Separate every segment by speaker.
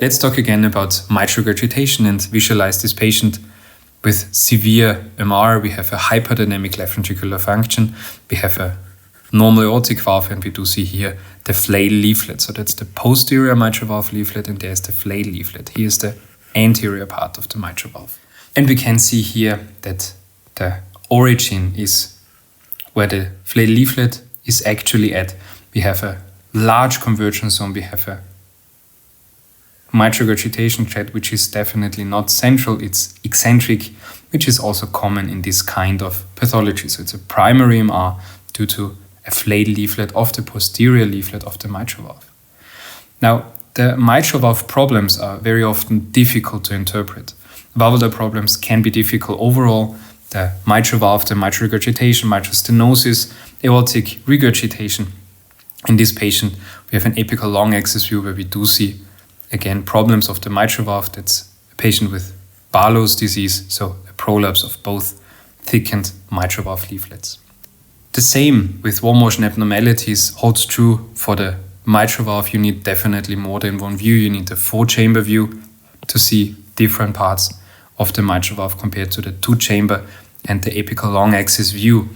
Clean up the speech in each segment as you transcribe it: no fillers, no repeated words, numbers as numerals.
Speaker 1: let's talk again about mitral regurgitation and visualize this patient with severe MR. We have a hyperdynamic left ventricular function. We have a normal aortic valve, and we do see here the flail leaflet. So that's the posterior mitral valve leaflet, and there's the flail leaflet. Here's the anterior part of the mitral valve. And we can see here that the origin is where the flail leaflet is actually at. We have a large convergence zone. We have a mitral regurgitation thread, which is definitely not central, it's eccentric, which is also common in this kind of pathology. So it's a primary MR due to a flail leaflet of the posterior leaflet of the mitral valve. Now, the mitral valve problems are very often difficult to interpret. Valvular problems can be difficult overall. The mitral valve, the mitral regurgitation, mitral stenosis, aortic regurgitation. In this patient, we have an apical long axis view where we do see, again, problems of the mitral valve. That's a patient with Barlow's disease, so a prolapse of both thickened mitral valve leaflets. The same with wall motion abnormalities holds true for the mitral valve. You need definitely more than one view. You need a 4-chamber view to see different parts of the mitral valve compared to the 2-chamber and the apical long axis view.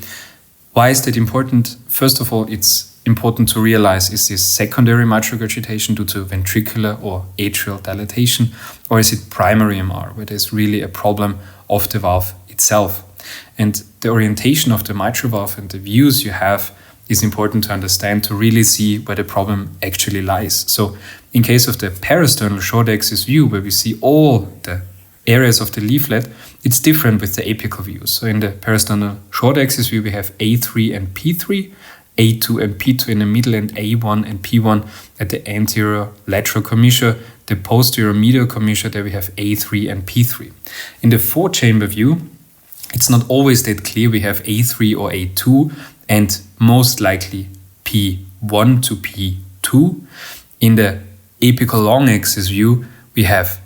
Speaker 1: Why is that important? First of all, it's important to realize, is this secondary mitral regurgitation due to ventricular or atrial dilatation, or is it primary MR, where there's really a problem of the valve itself? And the orientation of the mitral valve and the views you have is important to understand to really see where the problem actually lies. So in case of the parasternal short axis view, where we see all the areas of the leaflet, it's different with the apical views. So in the parasternal short axis view, we have A3 and P3, A2 and P2 in the middle, and A1 and P1 at the anterior lateral commissure. The posterior medial commissure, there we have A3 and P3. In the 4-chamber view, it's not always that clear. We have A3 or A2 and most likely P1 to P2. In the apical long axis view, we have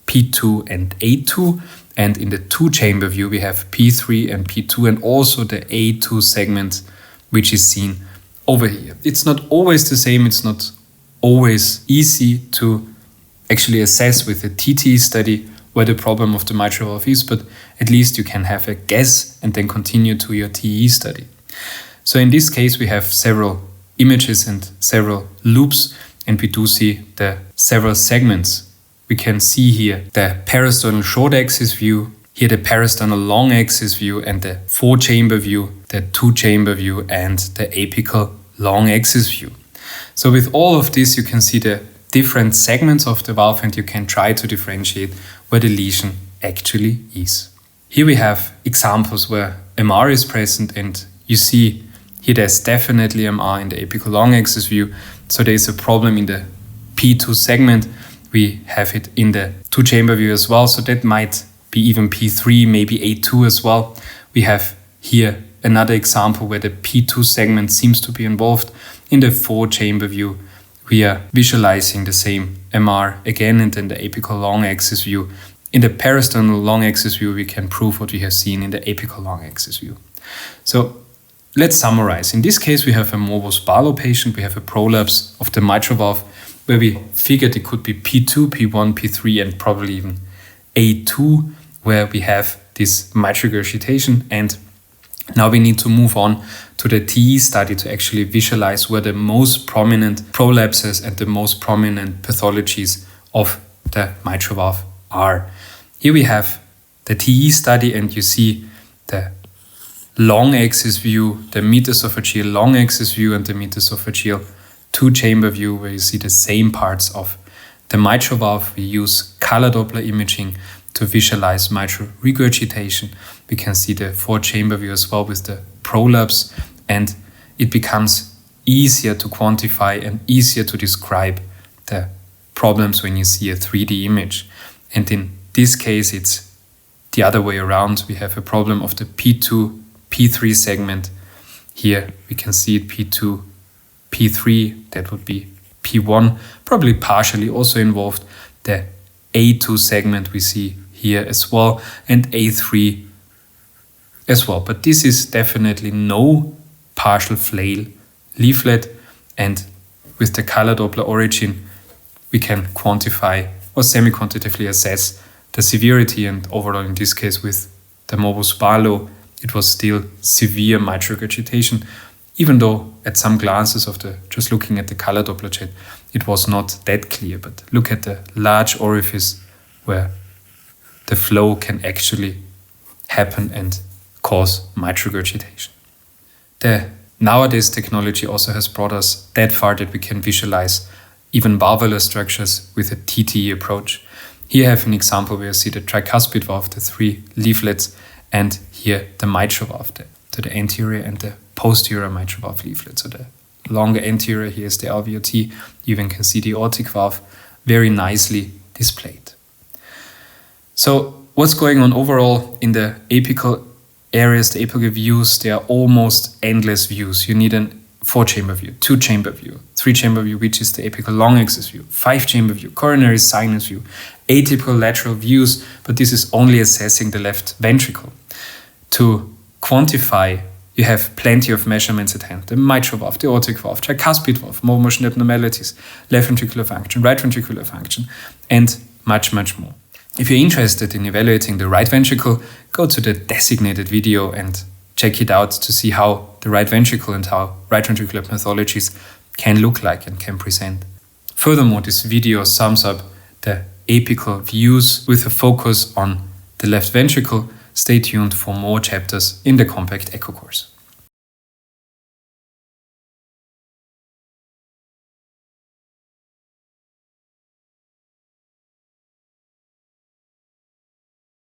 Speaker 1: P2 and A2, and in the 2-chamber view, we have P3 and P2, and also the A2 segment, which is seen over here. It's not always the same. It's not always easy to actually assess with a TT study where the problem of the mitral valve is, but at least you can have a guess and then continue to your TE study. So in this case, we have several images and several loops, and we do see the several segments. We can see here the parasternal short axis view, here the parasternal long axis view, and the 4-chamber view, the 2-chamber view, and the apical long axis view. So with all of this, you can see the different segments of the valve, and you can try to differentiate where the lesion actually is. Here we have examples where MR is present, and you see here there's definitely MR in the apical long axis view. So there's a problem in the P2 segment. We have it in the 2-chamber view as well. So that might be even P3, maybe A2 as well. We have here another example where the P2 segment seems to be involved. In the 4-chamber view, we are visualizing the same MR again, and then the apical long axis view. In the parasternal long axis view, we can prove what we have seen in the apical long axis view. So let's summarize. In this case, we have a morbus Barlow patient. We have a prolapse of the mitral valve where we figured it could be P2, P1, P3, and probably even A2, where we have this mitral regurgitation. And now we need to move on to the TE study to actually visualize where the most prominent prolapses and the most prominent pathologies of the mitral valve are. Here we have the TE study, and you see the long axis view, the metaesophageal long axis view, and the metaesophageal 2-chamber view, where you see the same parts of the mitral valve. We use color Doppler imaging to visualize mitral regurgitation. We can see the 4-chamber view as well with the prolapse, and it becomes easier to quantify and easier to describe the problems when you see a 3D image. And in this case, it's the other way around. We have a problem of the P2, P3 segment. Here we can see it P2, P3, that would be P1, probably partially also involved. The A2 segment we see here as well, and A3 as well. But this is definitely no partial flail leaflet, and with the color Doppler origin, we can quantify or semi-quantitatively assess the severity, and overall in this case with the Mobus Barlow, it was still severe mitral regurgitation, even though at some glances of just looking at the color Doppler jet, it was not that clear. But look at the large orifice where the flow can actually happen and cause mitral regurgitation. The nowadays technology also has brought us that far that we can visualize even valvular structures with a TTE approach. Here I have an example where you see the tricuspid valve, the 3 leaflets, and here the mitral valve, to the anterior and the posterior mitral valve leaflet. So the longer anterior, here is the LVOT. You even can see the aortic valve very nicely displayed. So what's going on overall in the apical areas, the apical views? They are almost endless views. You need a 4-chamber view, 2-chamber view, 3-chamber view, which is the apical long axis view, 5-chamber view, coronary sinus view, atypical lateral views, but this is only assessing the left ventricle. To quantify, you have plenty of measurements at hand: the mitral valve, the aortic valve, tricuspid valve, more motion abnormalities, left ventricular function, right ventricular function, and much, much more. If you're interested in evaluating the right ventricle, go to the designated video and check it out to see how the right ventricle and how right ventricular pathologies can look like and can present. Furthermore, this video sums up the apical views with a focus on the left ventricle. Stay tuned for more chapters in the compact echo course.